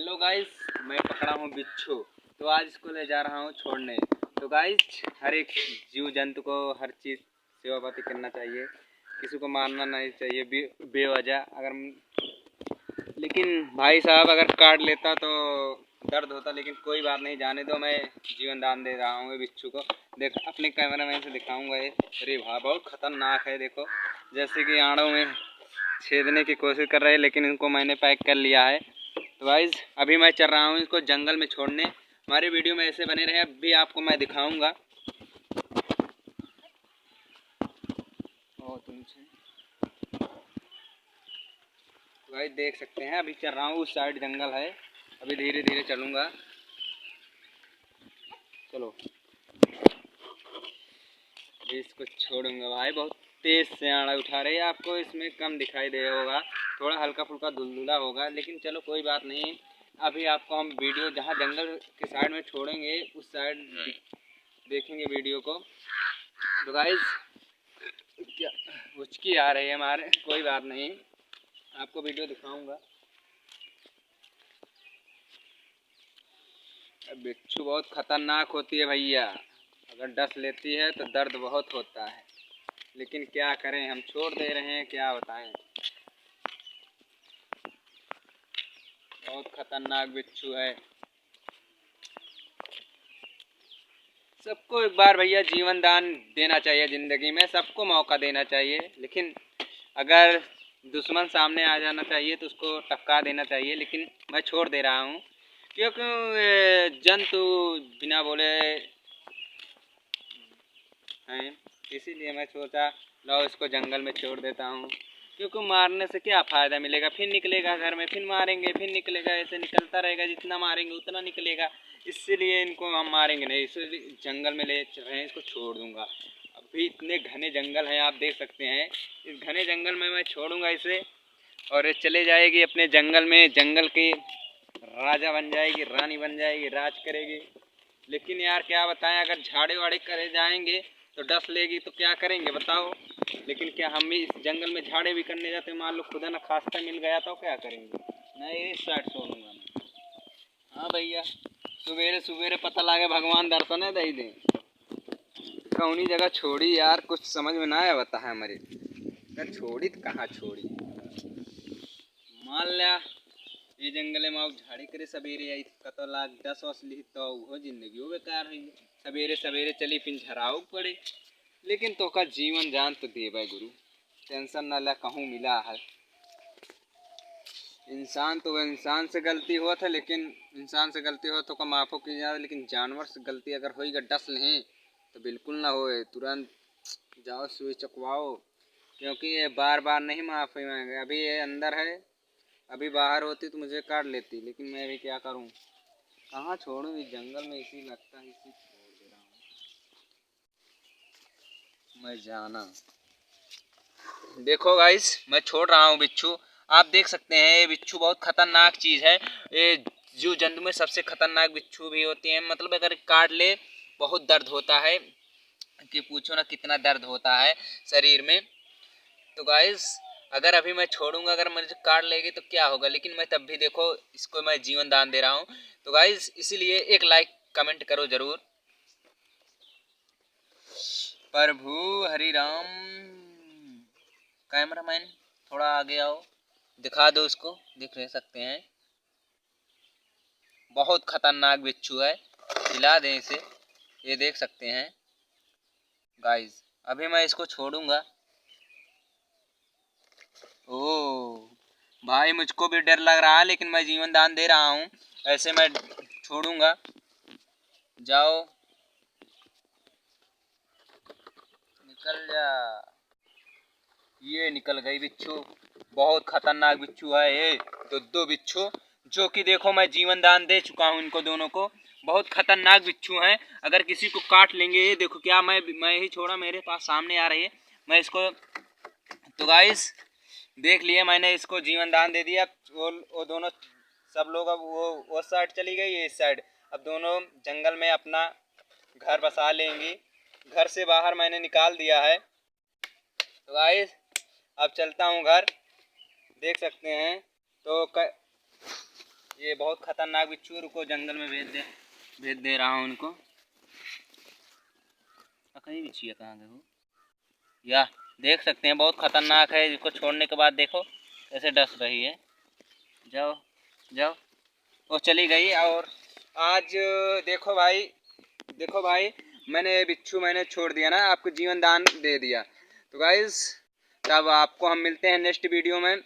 Hello guys, मैं पकड़ा हूँ बिच्छू। तो आज इसको ले जा रहा हूँ छोड़ने। तो गाइस, हर एक जीव जंतु को हर चीज़ सेवापाती करना चाहिए, किसी को मारना नहीं चाहिए बेवजह। लेकिन भाई साहब अगर काट लेता तो दर्द होता, लेकिन कोई बात नहीं, जाने दो। मैं जीवन दान दे रहा हूँ बिच्छू को। देख, अपने कैमरा मैन से दिखाऊंगा ये। अरे वाह, बहुत खतरनाक है। देखो, जैसे कि आड़ों में छेदने की कोशिश कर रहे हैं, लेकिन इनको मैंने पैक कर लिया है। तो गाइस, अभी मैं चल रहा हूँ इसको जंगल में छोड़ने। हमारी वीडियो में ऐसे बने रहे, अभी आपको मैं दिखाऊंगा। तो गाइस देख सकते हैं, अभी चल रहा हूँ, उस साइड जंगल है। अभी धीरे धीरे चलूँगा। चलो, अभी इसको छोड़ूंगा। भाई बहुत तेज़ से आड़ा उठा रही है, आपको इसमें कम दिखाई दे होगा, थोड़ा हल्का फुल्का धुलधुला होगा, लेकिन चलो कोई बात नहीं। अभी आपको हम वीडियो जहाँ जंगल के साइड में छोड़ेंगे उस साइड देखेंगे वीडियो को। तो गाइस, क्या उचकी आ रही है हमारे, कोई बात नहीं, आपको वीडियो दिखाऊंगा। बिच्छू बहुत खतरनाक होती है भैया, अगर डस लेती है तो दर्द बहुत होता है, लेकिन क्या करें, हम छोड़ दे रहे हैं, क्या बताएं। बहुत खतरनाक बिच्छू है। सबको एक बार भैया जीवन दान देना चाहिए, ज़िंदगी में सबको मौका देना चाहिए, लेकिन अगर दुश्मन सामने आ जाना चाहिए तो उसको टपका देना चाहिए। लेकिन मैं छोड़ दे रहा हूँ, क्योंकि जंतु बिना बोले हैं, इसीलिए मैं सोचा लो इसको जंगल में छोड़ देता हूँ। क्योंकि मारने से क्या फ़ायदा मिलेगा, फिर निकलेगा घर में, फिर मारेंगे, फिर निकलेगा, ऐसे निकलता रहेगा, जितना मारेंगे उतना निकलेगा। इसलिए इनको हम मारेंगे नहीं, इसलिए जंगल में ले चल रहे हैं, इसको छोड़ दूँगा। अभी इतने घने जंगल हैं, आप देख सकते हैं। इस घने जंगल में मैं छोड़ूँगा इसे, और ये चले जाएगी अपने जंगल में, जंगल की राजा बन जाएगी, रानी बन जाएगी, राज करेगी। लेकिन यार क्या बताएं, अगर झाड़े वाड़े करे जाएंगे तो डस लेगी तो क्या करेंगे बताओ। लेकिन क्या हम भी इस जंगल में झाड़े भी करने जाते, मान लो खुदा न खास्ता मिल गया तो क्या करेंगे। नहीं, इस साइड छोड़ूंगा मैं। हाँ भैया, सवेरे सवेरे पता लगे भगवान दर्शन है दे दें। कौनी जगह छोड़ी यार, कुछ समझ में ना आया बता है हमारे। छोड़ी तो कहाँ छोड़ी, मान लिया ये जंगल में झाड़ी करे सवेरे आई कत लाख 10 वर्ष ली तो वो जिंदगी वो बेकार हुई। सवेरे सवेरे चली फिर झराव पड़े, लेकिन तो का जीवन जान तो दे भाई गुरु, टेंशन न ला, कहूँ मिला है। इंसान तो इंसान से गलती हुआ था, लेकिन इंसान से गलती हो तो का माफ़ो की जाए, लेकिन जानवर से गलती अगर होगी डस लें तो बिल्कुल ना होए, तुरंत जाओ सुई चकवाओ, क्योंकि ये बार बार नहीं माफ़ी मांगे। अभी ये अंदर है, अभी बाहर होती तो मुझे काट लेती, लेकिन मैं भी क्या करूं, कहाँ छोड़ूं, इस जंगल में इसी लगता है, इसी छोड़ दे रहा हूँ मैं जाना। देखो गाइस, मैं छोड़ रहा हूँ बिच्छू। आप देख सकते हैं ये बिच्छू बहुत खतरनाक चीज़ है। ये जीव जंतु में सबसे खतरनाक बिच्छू भी होती हैं, मतलब अगर काट ले बहुत दर्द होता है, कि पूछो ना कितना दर्द होता है शरीर में। तो गाइस, अगर अभी मैं छोड़ूंगा, अगर मुझे काट लेगी तो क्या होगा, लेकिन मैं तब भी देखो इसको मैं जीवन दान दे रहा हूँ। तो गाइस, इसीलिए एक लाइक कमेंट करो जरूर। प्रभु हरि राम। कैमरामैन थोड़ा आगे आओ, दिखा दो उसको, दिख रह सकते हैं। बहुत खतरनाक बिच्छू है, हिला दें इसे, ये देख सकते हैं गाइस। अभी मैं इसको छोड़ूंगा। ओह भाई, मुझको भी डर लग रहा है, लेकिन मैं जीवन दान दे रहा हूँ, ऐसे मैं छोड़ूंगा। जाओ, निकल जा। ये निकल गई बिच्छू, बहुत खतरनाक बिच्छू है ये। तो दो बिच्छू, जो कि देखो मैं जीवन दान दे चुका हूँ इनको दोनों को। बहुत खतरनाक बिच्छू हैं, अगर किसी को काट लेंगे, ये देखो क्या मैं ही छोड़ा, मेरे पास सामने आ रही है, मैं इसको। तो गाइस देख लिए, मैंने इसको जीवन दान दे दिया। वो दोनों सब लोग अब वो साइड चली गई, ये इस साइड, अब दोनों जंगल में अपना घर बसा लेंगी। घर से बाहर मैंने निकाल दिया है। तो गाइस, अब चलता हूँ घर, देख सकते हैं। तो ये बहुत खतरनाक बिच्छू, रुको जंगल में भेज दे रहा हूँ उनको। कहीं बिच्छी है, कहाँ गए वो? या देख सकते हैं बहुत खतरनाक है, इसको छोड़ने के बाद देखो कैसे डस रही है। जाओ जाओ, वो चली गई। और आज देखो भाई मैंने बिच्छू मैंने छोड़ दिया ना, आपको जीवन दान दे दिया। तो गाइस तब आपको हम मिलते हैं नेक्स्ट वीडियो में।